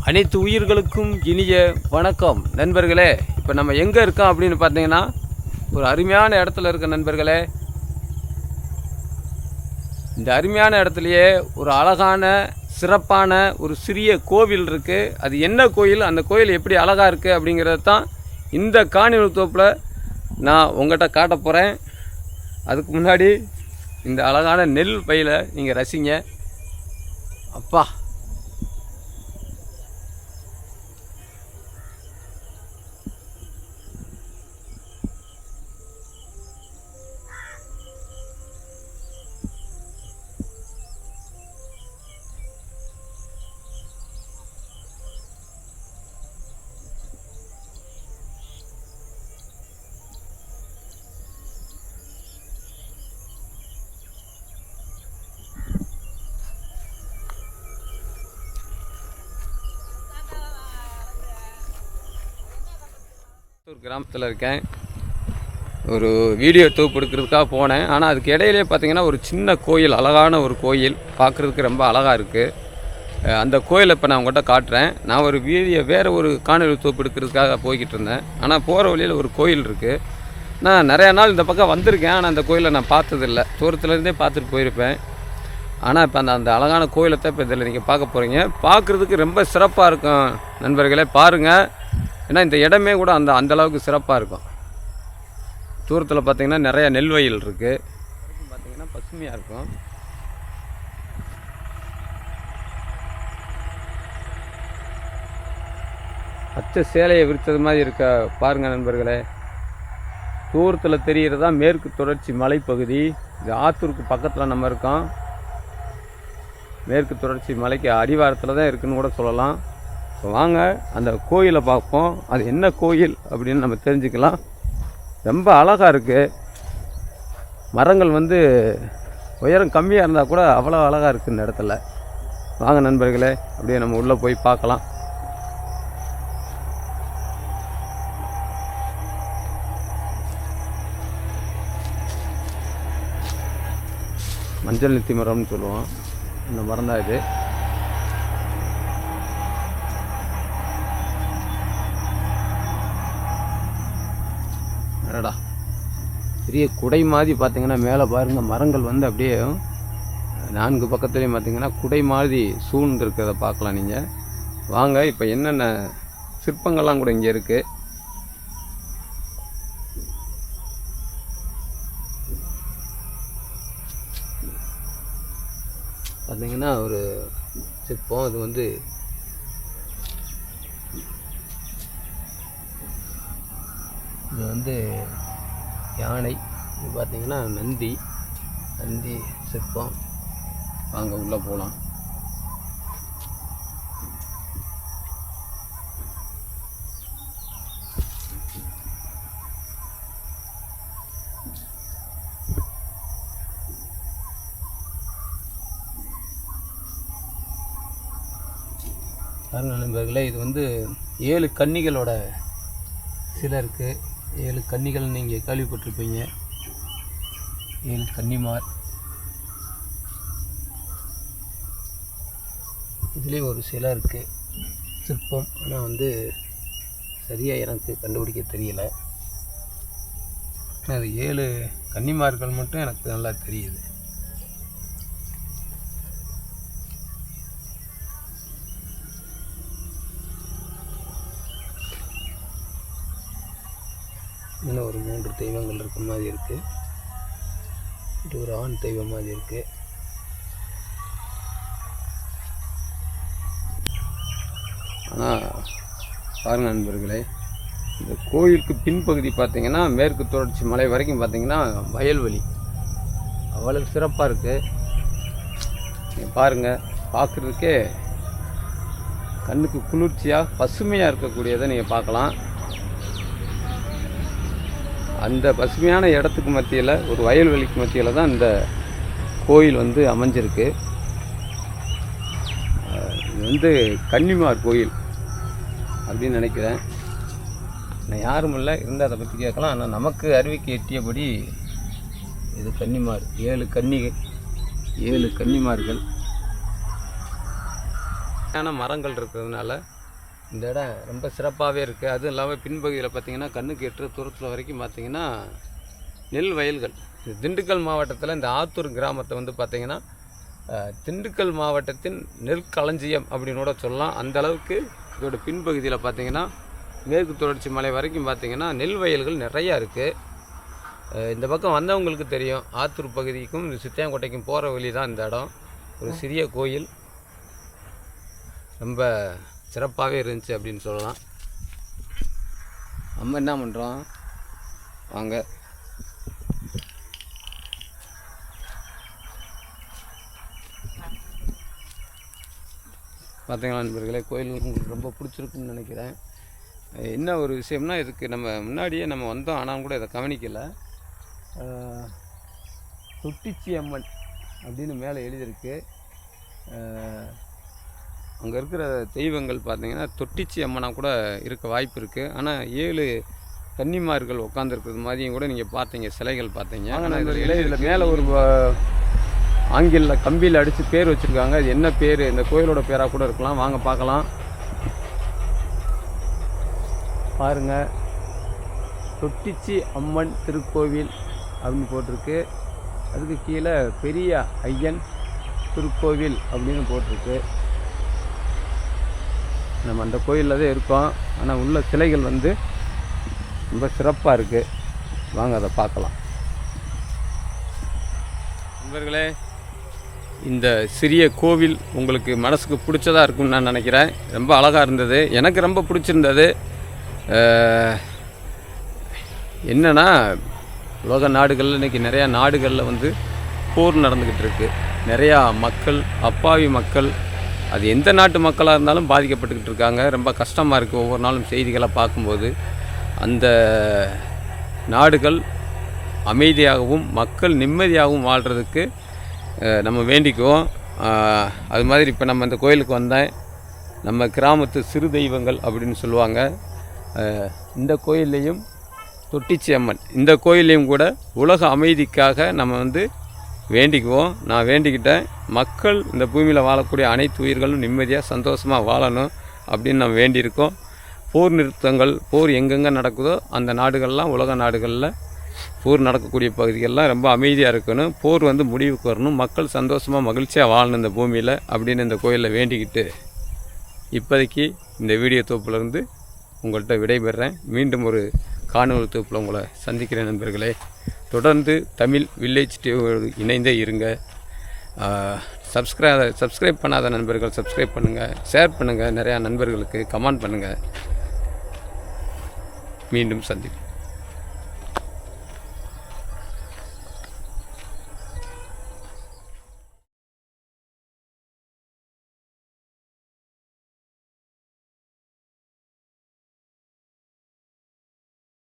அனைத்து உயிர்களுக்கும் இனிய வணக்கம் நண்பர்களே. இப்போ நம்ம எங்கே இருக்கோம் அப்படின்னு பார்த்தீங்கன்னா, ஒரு அருமையான இடத்துல இருக்க நண்பர்களே. இந்த அருமையான இடத்துலையே ஒரு அழகான சிறப்பான ஒரு சிறிய கோவில் இருக்குது. அது என்ன கோயில், அந்த கோயில் எப்படி அழகாக இருக்குது அப்படிங்கிறது தான் இந்த காணொளி தொகுப்பில் நான் உங்கள்கிட்ட காட்ட போகிறேன். அதுக்கு முன்னாடி இந்த அழகான நெல் பயிரை நீங்கள் ரசிங்க. அப்பா, ஒரு கிராமத்தில் இருக்கேன். ஒரு வீடியோ தொகுப்பு எடுக்கிறதுக்காக போனேன். ஆனால் அதுக்கு இடையிலே பார்த்திங்கன்னா ஒரு சின்ன கோயில், அழகான ஒரு கோயில், பார்க்குறதுக்கு ரொம்ப அழகாக இருக்குது. அந்த கோயிலை இப்போ நான் உங்கள்கிட்ட காட்டுறேன். நான் ஒரு வேறு ஒரு காணொளி தொகுப்பு எடுக்கிறதுக்காக போய்கிட்டு இருந்தேன். ஆனால் போகிற வழியில் ஒரு கோயில் இருக்குது. நான் நிறையா நாள் இந்த பக்கம் வந்திருக்கேன், ஆனால் அந்த கோயிலை நான் பார்த்ததில்லை. தூரத்துலேருந்தே பார்த்துட்டு போயிருப்பேன். ஆனால் இப்போ அந்த அழகான கோயிலை தான் இப்போ இதில் நீங்கள் பார்க்க போகிறீங்க. பார்க்குறதுக்கு ரொம்ப சிறப்பாக இருக்கும் நண்பர்களே, பாருங்கள். ஏன்னா இந்த இடமே கூட அந்தளவுக்கு சிறப்பாக இருக்கும். தூரத்தில் பார்த்திங்கன்னா நிறையா நெல் வயல் இருக்குது. பார்த்திங்கன்னா பசுமையாக இருக்கும். பச்சை சேலையை விரித்தது மாதிரி இருக்க பாருங்கள் நண்பர்களே. தூரத்தில் தெரிகிறதா மேற்கு தொடர்ச்சி மலைப்பகுதி. இது ஆத்தூருக்கு பக்கத்தில் நம்ம இருக்கோம். மேற்கு தொடர்ச்சி மலைக்கு அடிவாரத்தில் தான் இருக்குதுன்னு கூட சொல்லலாம். வாங்க அந்த கோயிலை பார்ப்போம். அது என்ன கோயில் அப்படின்னு நம்ம தெரிஞ்சுக்கலாம். ரொம்ப அழகாக இருக்குது. மரங்கள் உயரம் கம்மியாக இருந்தால் கூட அவ்வளோ அழகாக இருக்குது இந்த இடத்துல. வாங்க நண்பர்களே, அப்படியே நம்ம உள்ளே போய் பார்க்கலாம். மஞ்சள் நித்தி மரம்னு சொல்லுவோம். இந்த மரம் தான் இது. பெரிய குடை மாதிரி பார்த்திங்கன்னா மேலே பாருங்கள், மரங்கள் அப்படியே 4 பக்கத்துலேயும் பார்த்திங்கன்னா குடை மாதிரி சூழ்ந்து இருக்கிறத பார்க்கலாம் நீங்கள். வாங்க, இப்போ என்னென்ன சிற்பங்கள்லாம் கூட இங்கே இருக்குது. பார்த்திங்கன்னா ஒரு சிற்பம். இது இது யானை. இது பார்த்திங்கன்னா நந்தி சிற்பம். வாங்க உள்ளே போகலாம். பாருங்கள் நண்பர்களே, இது 7 கன்னிகளோட சிலை இருக்குது. 7 கன்னிகள் நீங்கள் கேள்விப்பட்டிருப்பீங்க. 7 கன்னிமார். இதுலேயும் ஒரு சிலை இருக்குது, சிற்பம். ஆனால் சரியாக எனக்கு கண்டுபிடிக்க தெரியலை. அது 7 கன்னிமார்கள் மட்டும் எனக்கு நல்லா தெரியுது. இன்னும் ஒரு 3 தெய்வங்கள் இருக்கிற மாதிரி இருக்குது. இது ஒரு ஆண் தெய்வம் மாதிரி இருக்குது. ஆனால் பாருங்கள் நண்பர்களே, இந்த கோயிலுக்கு பின்பகுதி பார்த்திங்கன்னா மேற்கு தொடர்ச்சி மலை வரைக்கும் பார்த்திங்கன்னா வயல்வெளி அவ்வளவு சிறப்பாக இருக்குது. நீங்கள் பாருங்கள், பார்க்குறதுக்கே கண்ணுக்கு குளிர்ச்சியாக பசுமையாக இருக்கக்கூடியதை நீங்கள் பார்க்கலாம். அந்த பசுமையான இடத்துக்கு மத்தியில், ஒரு வயல்வெளிக்கு மத்தியில் தான் இந்த கோயில் அமைஞ்சிருக்கு. இது கன்னிமார் கோயில் அப்படின்னு நினைக்கிறேன். நான் யாரும் இல்லை, இருந்தால் அதை பற்றி கேட்கலாம். ஆனால் நமக்கு அறிவிக்கு எட்டியபடி இது கன்னிமார். 7 கன்னிமார்கள். மரங்கள் இருக்கிறதுனால இந்த இடம் ரொம்ப சிறப்பாகவே இருக்குது. அதுவும் இல்லாமல் பின்பகுதியில் பார்த்திங்கன்னா கண்ணுக்கு எட்டுற தூரத்தில் வரைக்கும் பார்த்திங்கன்னா நெல் வயல்கள். திண்டுக்கல் மாவட்டத்தில் இந்த ஆத்தூர் கிராமத்தை வந்து பார்த்திங்கன்னா திண்டுக்கல் மாவட்டத்தின் நெற்களஞ்சியம் அப்படின்னு கூட சொல்லலாம். அந்த அளவுக்கு இதோட பின்பகுதியில் பார்த்திங்கன்னா மேற்கு தொடர்ச்சி மலை வரைக்கும் பார்த்திங்கன்னா நெல் வயல்கள் நிறையா இருக்குது. இந்த பக்கம் வந்தவங்களுக்கு தெரியும், ஆத்தூர் பகுதிக்கும் சித்தியாங்கோட்டைக்கும் போகிற வழி தான் இந்த இடம். ஒரு சிறிய கோயில், ரொம்ப சிறப்பாகவே இருந்துச்சு அப்படின்னு சொல்லலாம். நம்ம என்ன பண்ணுறோம், வாங்க பார்த்தீங்களா நண்பர்களே, கோயில் உங்களுக்கு ரொம்ப பிடிச்சிருக்குன்னு நினைக்கிறேன். என்ன ஒரு விஷயம்னா, இதுக்கு நம்ம முன்னாடியே நம்ம வந்தோம், ஆனால் கூட இதை கவனிக்கலை. தொட்டிச்சி அம்மன் அப்படின்னு மேலே எழுதியிருக்கு. அங்கே இருக்கிற தெய்வங்கள் பார்த்திங்கன்னா தொட்டிச்சி அம்மனாக கூட இருக்க வாய்ப்பு இருக்குது. ஆனால் 7 கன்னிமார்கள் உட்காந்துருக்கிறது மாதிரியும் கூட நீங்கள் பார்த்தீங்க, சிலைகள் பார்த்தீங்க. ஆனால் இதில் மேலே ஒரு ஆங்கில கம்பியில் அடித்து பேர் வச்சுருக்காங்க. இது என்ன பேர், இந்த கோயிலோட பேராக கூட இருக்கலாம். வாங்க பார்க்கலாம். பாருங்கள், தொட்டிச்சி அம்மன் திருக்கோவில் அப்படின்னு போட்டிருக்கு. அதுக்கு கீழே பெரிய ஐயன் திருக்கோவில் அப்படின்னு போட்டிருக்கு. நம்ம அந்த கோயிலில் தான் இருக்கோம். ஆனால் உள்ள சிலைகள் வந்து ரொம்ப சிறப்பாக இருக்குது. வாங்க அதை பார்க்கலாம். நண்பர்களே, இந்த சிறிய கோவில் உங்களுக்கு மனசுக்கு பிடிச்சதாக இருக்கும்னு நான் நினைக்கிறேன். ரொம்ப அழகாக இருந்தது, எனக்கு ரொம்ப பிடிச்சிருந்தது. என்னென்னா, உலக நாடுகளில் இன்றைக்கி நிறையா நாடுகளில் வந்து போர் நடந்துக்கிட்டு இருக்குது. நிறையா மக்கள், அப்பாவி மக்கள், அது எந்த நாட்டு மக்களாக இருந்தாலும் பாதிக்கப்பட்டுக்கிட்டு இருக்காங்க. ரொம்ப கஷ்டமாக இருக்குது ஒவ்வொரு நாளும் செய்திகளை பார்க்கும்போது. அந்த நாடுகள் அமைதியாகவும் மக்கள் நிம்மதியாகவும் வாழ்கிறதுக்கு நம்ம வேண்டிக்குவோம். அது மாதிரி இப்போ நம்ம இந்த கோயிலுக்கு வந்தேன். நம்ம கிராமத்து சிறு தெய்வங்கள் அப்படின்னு சொல்லுவாங்க. இந்த கோயில்லையும் தொட்டிச்சி அம்மன், இந்த கோயிலையும் கூட உலக அமைதிக்காக நம்ம வந்து வேண்டிக்குவோம். நான் வேண்டிக்கிட்டேன், மக்கள் இந்த பூமியில் வாழக்கூடிய அனைத்து உயிர்களும் நிம்மதியாக சந்தோஷமாக வாழணும் அப்படின்னு நம்ம வேண்டியிருக்கோம். போர் நிறுத்தங்கள், போர் எங்கெங்கே நடக்குதோ அந்த நாடுகள்லாம், உலக நாடுகளில் போர் நடக்கக்கூடிய பகுதிகளெலாம் ரொம்ப அமைதியாக இருக்கணும். போர் வந்து முடிவுக்கு வரணும், மக்கள் சந்தோஷமாக மகிழ்ச்சியாக வாழணும் இந்த பூமியில் அப்படின்னு இந்த கோயிலில் வேண்டிக்கிட்டு இப்போதைக்கு இந்த வீடியோ தொகுப்புலேருந்து உங்கள்கிட்ட விடைபெறேன். மீண்டும் ஒரு காணொளி தொகுப்பில் உங்களை சந்திக்கிறேன் நண்பர்களே. தொடர்ந்து தமிழ் வில்லேஜ் டிவியோடு இணைந்தே இருங்க. சப்ஸ்கிரைப் பண்ணாத நண்பர்கள் சப்ஸ்கிரைப் பண்ணுங்கள், ஷேர் பண்ணுங்கள், நிறையா நண்பர்களுக்கு கமெண்ட் பண்ணுங்கள். மீண்டும் சந்திப்போம்.